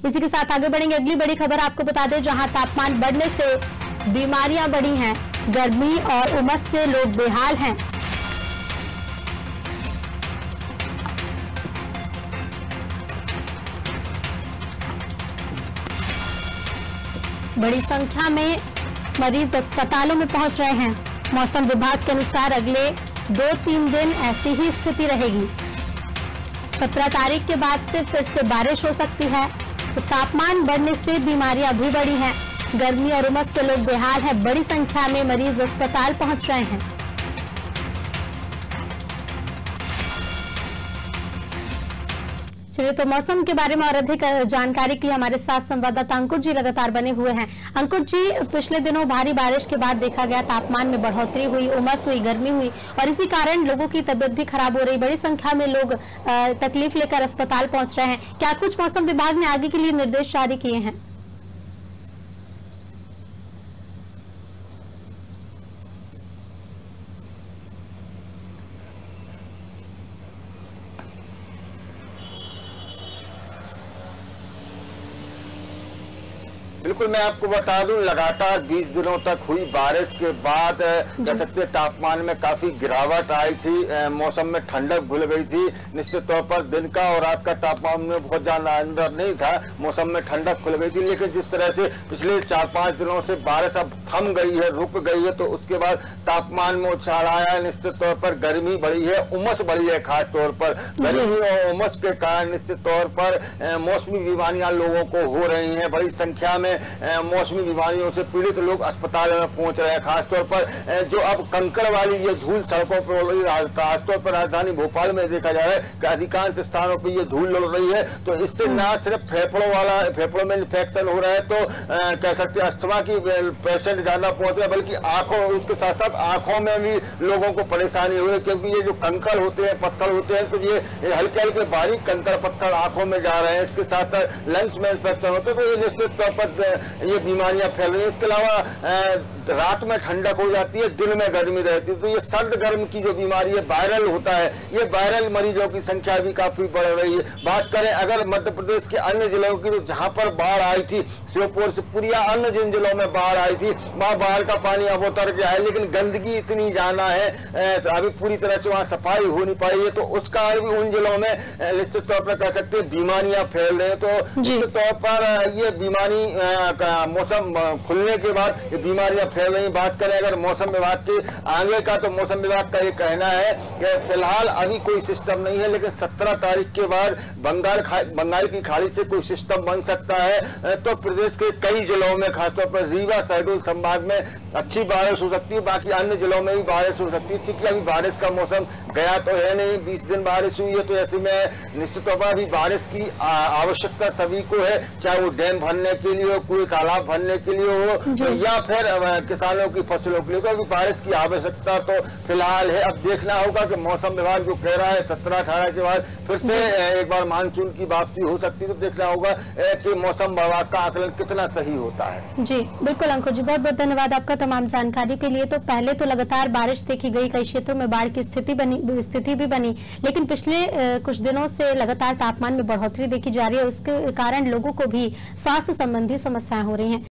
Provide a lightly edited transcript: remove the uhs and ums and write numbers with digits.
इसी के साथ आगे बढ़ेंगे। अगली बड़ी खबर आपको बता दें, जहां तापमान बढ़ने से बीमारियां बढ़ी हैं, गर्मी और उमस से लोग बेहाल हैं। बड़ी संख्या में मरीज अस्पतालों में पहुंच रहे हैं। मौसम विभाग के अनुसार अगले 2-3 दिन ऐसी ही स्थिति रहेगी। 17 तारीख के बाद से फिर से बारिश हो सकती है। तो तापमान बढ़ने से बीमारियां भी बढ़ी हैं, गर्मी और उमस से लोग बेहाल हैं। बड़ी संख्या में मरीज अस्पताल पहुंच रहे हैं। चलिए, तो मौसम के बारे में और अधिक जानकारी के लिए हमारे साथ संवाददाता अंकुर जी लगातार बने हुए हैं। अंकुर जी, पिछले दिनों भारी बारिश के बाद देखा गया तापमान में बढ़ोतरी हुई, उमस हुई, गर्मी हुई और इसी कारण लोगों की तबीयत भी खराब हो रही। बड़ी संख्या में लोग तकलीफ लेकर अस्पताल पहुंच रहे हैं। क्या कुछ मौसम विभाग ने आगे के लिए निर्देश जारी किए हैं? बिल्कुल, मैं आपको बता दूं, लगातार 20 दिनों तक हुई बारिश के बाद कह सकते तापमान में काफी गिरावट आई थी। मौसम में ठंडक घुल गई थी। निश्चित तौर पर दिन का और रात का तापमान में बहुत ज्यादा अंतर नहीं था, मौसम में ठंडक खुल गई थी। लेकिन जिस तरह से पिछले 4-5 दिनों से बारिश अब थम गई है, रुक गई है, तो उसके बाद तापमान में उछाल आया है। निश्चित तौर पर गर्मी बढ़ी है, उमस बढ़ी है। खास तौर पर गर्मी और उमस के कारण निश्चित तौर पर मौसमी बीमारियां लोगों को हो रही हैं। बड़ी संख्या में मौसमी बीमारियों से पीड़ित लोग अस्पताल में पहुंच रहे हैं। खासतौर पर जो अब कंकड़ वाली ये धूल सड़कों पर उड़ रही है, खासतौर पर राजधानी भोपाल में देखा जा रहा है कि अधिकांश स्थानों पर ये धूल उड़ रही है। तो इससे न सिर्फ फेफड़ों में इन्फेक्शन हो रहा है, तो कह सकते हैं अस्थमा की पेशेंट ज्यादा पहुंच रहे हैं, बल्कि आंखों, उसके साथ साथ आंखों में भी लोगों को परेशानी हो रही है। क्योंकि ये जो कंकड़ होते हैं, पत्थर होते हैं, तो ये हल्के हल्के बारीक कंकड़ पत्थर आंखों में जा रहे हैं। इसके साथ लंग्स में इन्फेक्शन होते हैं, तो ये निश्चित तौर पर ये बीमारियां फैल रही है। इसके अलावा रात में ठंडक हो जाती है, दिन में गर्मी रहती है। तो ये सर्द गर्म की जो बीमारी है, वायरल होता है, ये वायरल मरीजों की संख्या भी काफी बढ़ रही है। बात करें अगर मध्य प्रदेश के अन्य जिलों की, तो जहां पर बाढ़ आई थी, श्योपुर से पुरिया, अन्य जिन जिलों में बाढ़ आई थी, वहां बाढ़ का पानी अब उतर गया है। लेकिन गंदगी इतनी ज्यादा है, अभी पूरी तरह से वहां सफाई हो नहीं पाई है, तो उस कारण भी उन जिलों में निश्चित तौर पर कह सकते हैं बीमारियां फैल रही है। तो निश्चित तौर पर ये बीमारी मौसम खुलने के बाद ये बीमारियां फैल रही। बात करें अगर मौसम विभाग के आगे का, तो मौसम विभाग का ये कहना है कि फिलहाल अभी कोई सिस्टम नहीं है, लेकिन 17 तारीख के बाद बंगाल की खाड़ी से कोई सिस्टम बन सकता है। तो प्रदेश के कई जिलों में, खासतौर पर रीवा शहडोल संभाग में अच्छी बारिश हो सकती है, बाकी अन्य जिलों में भी बारिश हो सकती है। क्योंकि अभी बारिश का मौसम गया तो है नहीं, 20 दिन बारिश हुई है, तो ऐसे में निश्चित तौर पर अभी बारिश की आवश्यकता सभी को है, चाहे वो डैम भरने के लिए हो, कोई तालाब भरने के लिए हो, तो या फिर किसानों की फसलों के लिए। तो अभी बारिश की आवश्यकता तो फिलहाल है। अब देखना होगा कि मौसम विभाग जो कह रहा है 17-18 के बाद फिर से एक बार मानसून की वापसी हो सकती है, तो देखना होगा कि मौसम विभाग का आकलन कितना सही होता है। जी बिल्कुल अंकुर जी, बहुत बहुत धन्यवाद आपका तमाम जानकारी के लिए। तो पहले तो लगातार बारिश देखी गई, कई क्षेत्रों में बाढ़ की स्थिति भी बनी, लेकिन पिछले कुछ दिनों से लगातार तापमान में बढ़ोतरी देखी जा रही है और उसके कारण लोगों को भी स्वास्थ्य संबंधी समस्याएं हो रही हैं।